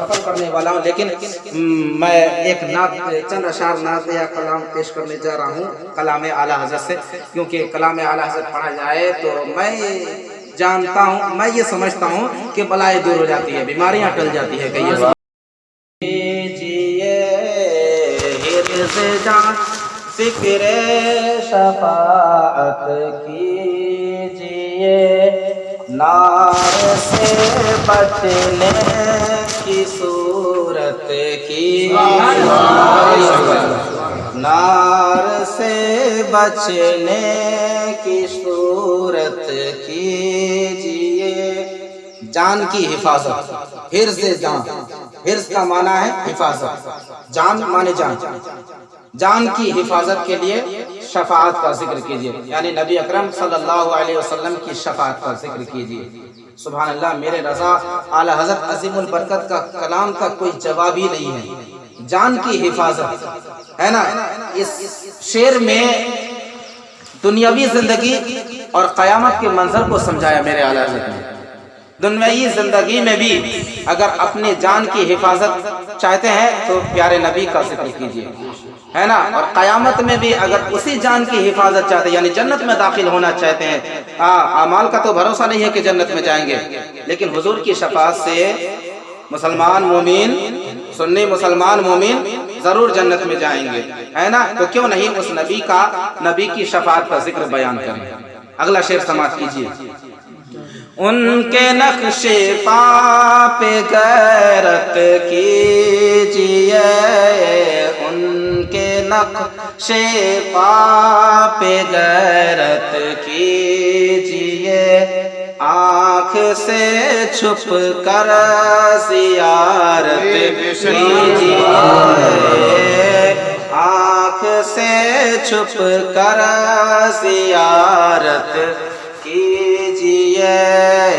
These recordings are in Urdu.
ختم کرنے والا ہوں، لیکن میں ایک نعت، چند اشعار نعت یا کلام پیش کرنے جا رہا ہوں کلام اعلیٰ حضرت سے، کیونکہ کلام اعلیٰ حضرت پڑھا جائے تو میں جانتا ہوں، میں یہ سمجھتا ہوں کہ بلائیں دور ہو جاتی ہے، بیماریاں ٹل جاتی ہے. کہیے فکر شفاعت کیجئے، نار سے بچنے کی صورت کیجئے، نار سے بچنے کی صورت کیجئے. جان کی حفاظت، حرز جان، حرز کا معنی ہے حفاظت، جان مانے جان، جان کی حفاظت کے لیے شفاعت کا ذکر کیجئے، یعنی نبی اکرم صلی اللہ علیہ وسلم کی شفاعت کا ذکر کیجئے. سبحان اللہ. میرے رضا اعلیٰ حضرت عظیم البرکت کا کلام کا کوئی جواب ہی نہیں ہے. جان کی حفاظت ہے نا، اس شعر میں دنیاوی زندگی اور قیامت کے منظر کو سمجھایا میرے اعلیٰ حضرت نے. دنیاوی زندگی میں بھی اگر اپنے جان کی حفاظت چاہتے ہیں تو پیارے نبی کا ذکر کیجئے، ہے نا. اور قیامت میں بھی اگر اسی جان کی حفاظت چاہتے ہیں، یعنی جنت میں داخل ہونا چاہتے ہیں، اعمال کا تو بھروسہ نہیں ہے کہ جنت میں جائیں گے، لیکن حضور کی شفاعت سے مسلمان مومن، سنی مسلمان مومن ضرور جنت میں جائیں گے، ہے نا. تو کیوں نہیں اس نبی کی شفاعت کا ذکر بیان کریں. اگلا شعر سماعت کیجئے. ان کے نقش پا پہ غیرت کیجئے، ان کے نقش پا پہ غیرت کیجئے، آنکھ سے چھپ کر زیارت کیجئے، آنکھ سے چھپ کر زیارت کیجئے،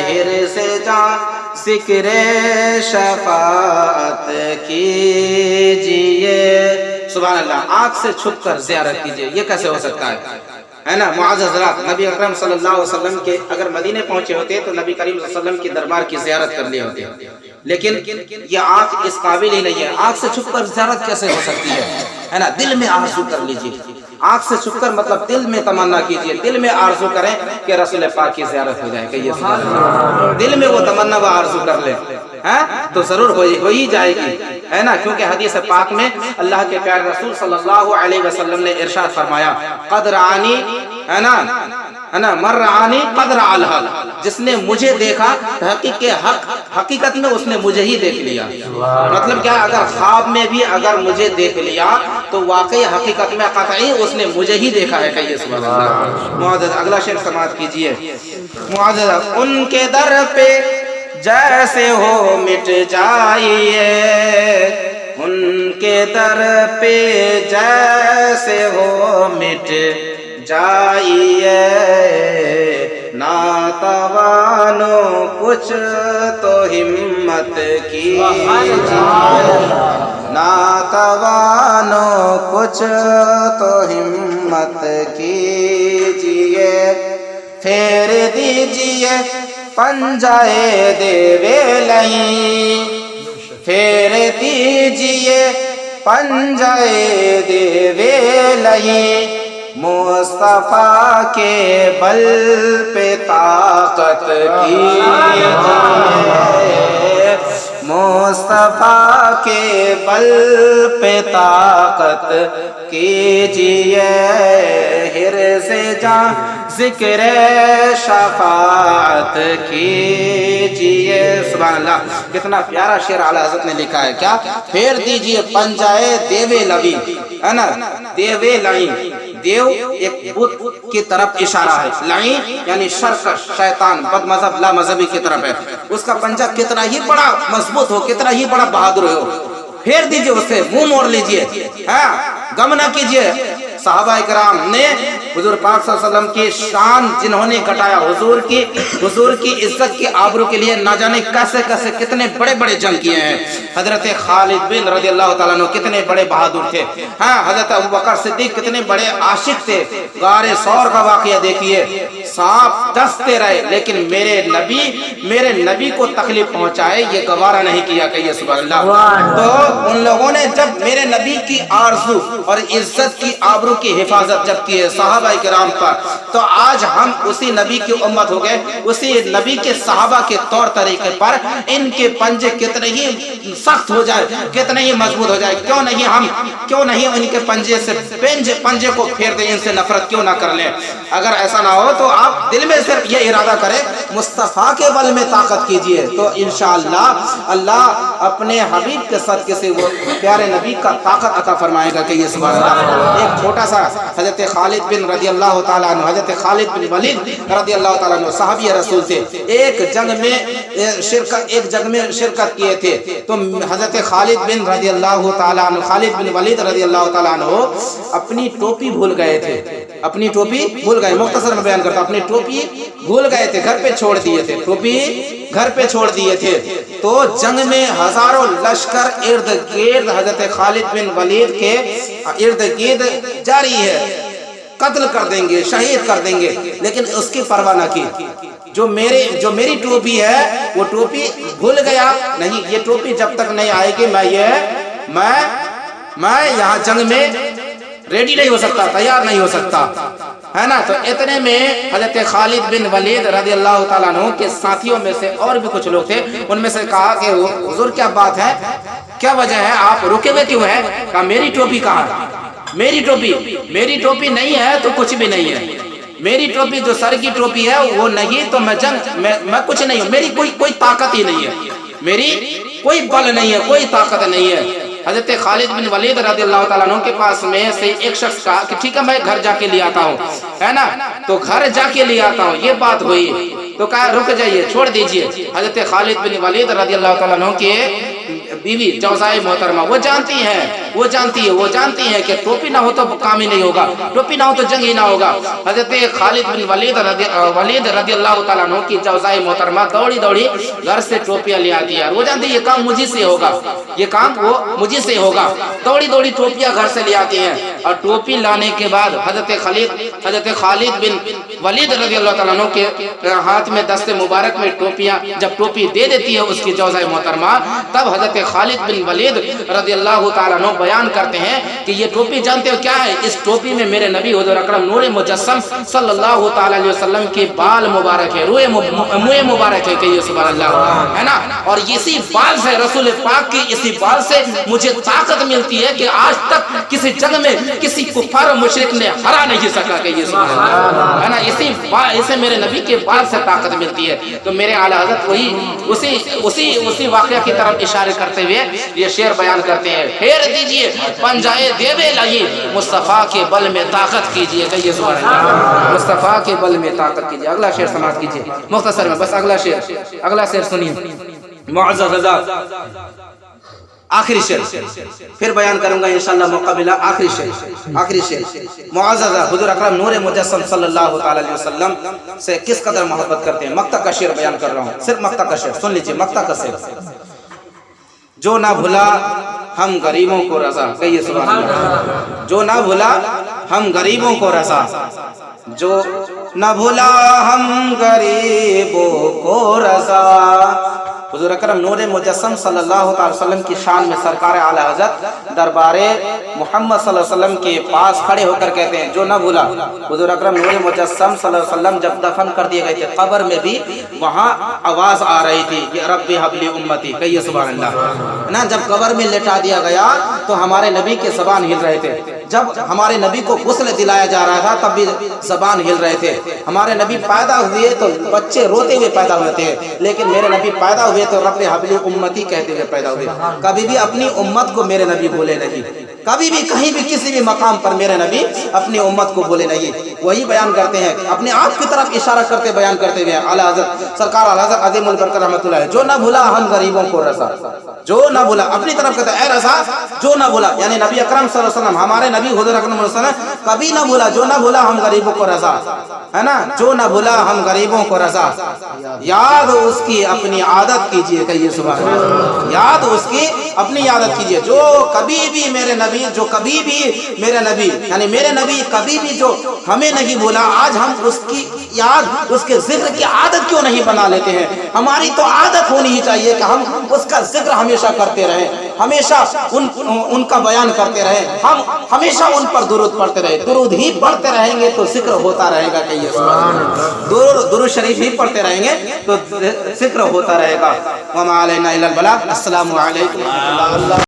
حرز جان ذکر شفاعت کیجئے. سبحان اللہ. آنکھ سے چھپ کر زیارت کیجئے، یہ کیسے ہو سکتا ہے نا. معزز حضرات، نبی اکرم صلی اللہ علیہ وسلم کے اگر مدینے پہنچے ہوتے تو نبی کریم صلی اللہ علیہ وسلم کی دربار کی زیارت کر لیے ہوتے، لیکن یہ آنکھ اس قابل ہی نہیں ہے. آنکھ سے چھپ کر زیارت کیسے ہو سکتی ہے نا. دل میں آرزو کر لیجئے. آنکھ سے چھپ کر مطلب دل میں تمنا کیجئے، دل میں آرزو کریں کہ رسول پاک کی زیارت ہو جائے. کہیے سبحان اللہ. دل میں وہ تمنا و آرزو کر لیں تو ضرور ہو ہی جائے گی، ہے نا. کیونکہ حدیث پاک میں اللہ کے پیارے رسول صلی اللہ علیہ وسلم نے ارشاد فرمایا، قد رعانی، ہے نا، مر رعانی قد رعا الحق. جس نے مجھے دیکھا حقیقت میں اس نے مجھے ہی دیکھ لیا. مطلب کیا، اگر خواب میں بھی اگر مجھے دیکھ لیا تو واقعی حقیقت میں قطعی اس نے مجھے ہی دیکھا ہے. کہیے سبحان اللہ. معزز اگلا شعر سماعت کیجئے. معزز، ان کے در پہ جیسے ہو مٹ جائیے، ان کے در پہ جیسے ہو مٹ جائیے، ناتوانو کچھ تو ہمت کیجئے، ناتوانو کچھ تو ہمت کیجئے، پھیر دیجئے پنجائے دیوے لئیں، پھیر دیجئے پنجائے دیوے لئیں، مصطفیٰ کے بل پہ طاقت کیجئے، مصطفیٰ کے بل پہ طاقت کیجئے، حرز جان ذکر شفاعت کیجئے. سبحان اللہ. کتنا پیارا شعر اعلیٰ حضرت نے لکھا ہے. کیا، پھیر دیجئے پنجائے دیوے لوی، ہے نا. دیوے لعین، دیو ایک بت کی طرف اشارہ ہے، لعین یعنی شرکش، شیطان، بد مذہب، لا مذہبی کی طرف ہے. اس کا پنجہ کتنا ہی بڑا مضبوط ہو، کتنا ہی بڑا بہادر ہو، پھیر دیجئے اسے، منہ موڑ لیجئے، غم نہ کیجئے. صحابہ کرام نے حضور پاک صلی اللہ علیہ وسلم کی شان جنہوں نے گھٹایا، حضور کی عزت کی آبرو کے لیے نہ جانے کیسے کیسے کتنے بڑے بڑے جنگ کیے ہیں۔ حضرت خالد بن رضی اللہ تعالیٰ عنہ کتنے بڑے بہادر تھے، ہاں حضرت ابوبکر صدیق کتنے بڑے عاشق تھے۔ غار ثور کا واقعہ دیکھیے، سانپ ڈستے رہے لیکن میرے نبی کو تکلیف پہنچائے یہ گوارا نہیں کیا، کہیے سبحان اللہ۔ تو ان لوگوں نے جب میرے نبی کی آرزو اور عزت کی آبرو کی حفاظت جب کی ہے صحابہ کرام پر، تو آج ہم اسی نبی کی امت ہو گئے، اسی نبی کے صحابہ کے طور طریقے پر ان کے پنجے کتنے ہی سخت ہو جائے، کتنے ہی مضبوط ہو جائے، کیوں نہیں ان کے پنجے سے پنجے کو پھیر دیں، ان سے نفرت کیوں نہ کر لیں۔ اگر ایسا نہ ہو تو آپ دل میں صرف یہ ارادہ کریں مصطفیٰ کے بل میں طاقت کیجئے، تو انشاءاللہ اللہ اپنے حبیب کے صدقے سے وہ پیارے نبی کا طاقت عطا فرمائے گا، کہ یہ سبحان اللہ۔ ایک چھوٹا سا حضرت خالد بن رضی اللہ تعالیٰ عنہ، حضرت خالد بن ولید رضی اللہ تعالیٰ عنہ صحابی رسول تھے، ایک جنگ میں شرکت کیے تھے، تو حضرت خالد بن رضی اللہ تعالیٰ عنہ، خالد بن ولید رضی اللہ تعالیٰ عنہ اپنی ٹوپی بھول گئے تھے، اپنی ٹوپی بھول گئے، مختصر میں بیان کرتا ہوں، اپنی ٹوپی بھول گئے تھے، گھر پہ چھوڑ دیے تھے، ٹوپی گھر پہ چھوڑ دیے تھے۔ تو جنگ میں ہزاروں لشکر ارد گرد حضرت خالد بن ولید کے ارد گرد جاری ہے، قتل کر دیں گے، شہید کر دیں گے، لیکن اس کی پرواہ نہ کی۔ جو میری ٹوپی ہے وہ ٹوپی بھول گیا نہیں، یہ ٹوپی جب تک نہیں آئے گی میں یہاں جنگ میں ریڈی نہیں ہو سکتا، تیار نہیں ہو سکتا، ہے نا۔ تو اتنے میں حضرت خالد بن ولید رضی اللہ تعالیٰ عنہ کے ساتھیوں میں سے اور بھی کچھ لوگ تھے، ان میں سے کہا کہ حضور کیا بات ہے، کیا وجہ ہے، آپ رکے ہوئے کیوں ہیں؟ کہا میری ٹوپی کہاں ہے؟ میری ٹوپی نہیں ہے تو کچھ بھی نہیں ہے، میری ٹوپی جو سر کی ٹوپی ہے وہ نہیں تو میں کچھ نہیں ہوں، میری کوئی طاقت ہی نہیں ہے، میری کوئی بل نہیں ہے، کوئی طاقت نہیں ہے۔ حضرت خالد بن ولید رضی اللہ تعالیٰ عنہ کے پاس میں سے ایک شخص کہا کہ ٹھیک ہے میں گھر جا کے لے آتا ہوں، ہے نا، تو گھر جا کے لے آتا ہوں، یہ بات ہوئی۔ تو کہا رک جائیے، چھوڑ دیجئے۔ حضرت خالد بن ولید رضی اللہ تعالیٰ عنہ کے بیوی جوزائے محترمہ وہ جانتی ہیں کہ ٹوپی نہ ہو تو کام ہی نہیں ہوگا، ٹوپی نہ ہو تو جنگ ہی نہ ہوگا۔ حضرت خالد بن ولید رضی اللہ تعالیٰ عنہ کی جوزائے محترمہ دوڑی گھر سے ٹوپیاں لے آتی ہے، وہ جانتی ہے یہ کام مجھے سے ہوگا، یہ کام وہ مجھے سے ہوگا، دوڑی ٹوپیاں گھر سے لے آتی ہیں، اور ٹوپی لانے کے بعد حضرت خالد بن ولید رضی اللہ تعالیٰ عنہ کے ہاتھ میں دست مبارک میں ٹوپیاں جب ٹوپی دے دیتی ہے اس کی جوزائے محترمہ، تب حضرت خالد بن ولید رضی اللہ تعالیٰ عنہ بیان کرتے ہیں کہ یہ ٹوپی جانتے ہو کیا ہے؟ اس ٹوپی میں میرے نبی حضور اکرم نور مجسم صلی اللہ تعالیٰ علیہ وسلم کے بال مبارک ہے، منہ مبارک ہے، کہیے سبحان اللہ، ہے نا۔ اور اسی بال سے رسول پاک کی اسی بال سے مجھے طاقت ملتی ہے کہ آج تک کسی جنگ میں کسی کفار و مشرک نے ہرا نہیں سکا، کہیے سبحان اللہ، ہے نا۔ اسے میرے نبی کے بال سے طاقت ملتی ہے۔ تو میرے اعلیٰ حضرت اسی واقعہ کی طرف اشارے کرتے ہوئے یہ شعر بیان کرتے ہیں، پھیر دیجئے پنجائے دیوے لگی، مصطفیٰ کے بل میں طاقت کیجئے، کہیے سبحان اللہ، مصطفیٰ کے بل میں طاقت کیجئے۔ اگلا شعر سماعت کیجئے مختصر میں، بس اگلا شعر سنیے معزز حضرات، آخری شعر پھر بیان کروں گا انشاءاللہ موقع ملا، آخری شعر معزز حضور اکرم نور مجسم صلی اللہ تعالی علیہ وسلم سے کس قدر محبت کرتے ہیں۔ مقطع کا شعر بیان کر رہا ہوں، صرف مقطع کا شعر سن لیجئے، مقطع کا شعر۔ جو نہ بھلا ہم غریبوں کو رضا، کہیے سبحان اللہ، جو نہ بھلا ہم غریبوں کو رضا، جو نہ بھلا ہم غریبوں کو رضا۔ حضور اکرم نور مجسم صلی اللہ علیہ وسلم کی شان میں سرکار اعلی حضرت دربار محمد صلی اللہ علیہ وسلم کے پاس کھڑے ہو کر کہتے ہیں جو نہ بھولا۔ حضور اکرم نور مجسم صلی اللہ علیہ وسلم جب دفن کر دیے گئے تھے قبر میں بھی وہاں آواز آ رہی تھی کہ رب حب لی امتی، کہیے سبحان اللہ نا۔ جب قبر میں لٹا دیا گیا تو ہمارے نبی کے زبان ہل رہے تھے، جب ہمارے نبی کو غسل دلایا جا رہا تھا تب بھی زبان ہل رہے تھے۔ ہمارے نبی پیدا ہوئے تو بچے روتے ہوئے پیدا ہوئے تھے، لیکن میرے نبی پیدا ہوئے تو رب حبلی امتی کہتے ہوئے پیدا ہوئے۔ کبھی بھی اپنی امت کو میرے نبی بولے نہیں، کبھی بھی کہیں بھی کسی بھی مقام پر میرے نبی اپنی امت کو بولے نہیں۔ وہی بیان کرتے ہیں، اپنے آپ کی طرف اشارہ کرتے بیان کرتے ہوئے اعلیٰ حضرت سرکار اعلیٰ حضرت عظیم البرکت رحمۃ اللہ علیہ، جو نہ بھولا ہم غریبوں کو رسا، جو نہ بھولا اپنی طرف کہتا ہے اے رسا جو نہ بھولا، یعنی نبی اکرم صلی اللہ علیہ وسلم ہمارے نبی حضور اکرم صلی اللہ علیہ وسلم کبھی نہ بھولا، جو نہ بھولا ہم غریبوں کو رسا، ہے نا، جو نہ بھولا ہم غریبوں کو رسا، یاد اس کی اپنی عادت کیجئے، کہیے سبحان اللہ، یاد اس کی اپنی عادت کیجئے، جو کبھی بھی میرے نبی، جو کبھی بھی میرے نبی، یعنی میرے نبی کبھی بھی جو ہمیں نہیں بولا، آج ہم اس کی یاد، اس کے ذکر کی عادت کیوں نہیں بنا لیتے ہیں؟ ہماری تو عادت ہونی ہی چاہیے کہ ہم اس کا ذکر ہمیشہ کرتے رہیں، ہمیشہ ان کا بیان کرتے رہیں، ہم ہمیشہ ان پر درود پڑھتے رہیں، درود ہی پڑھتے رہیں گے تو ذکر ہوتا رہے گا، کہیے سبحان اللہ، درود شریف ہی پڑھتے رہیں گے تو ذکر ہوتا رہے گا۔ وما علینا الا البلاغ۔ السلام علیکم ورحمۃ اللہ۔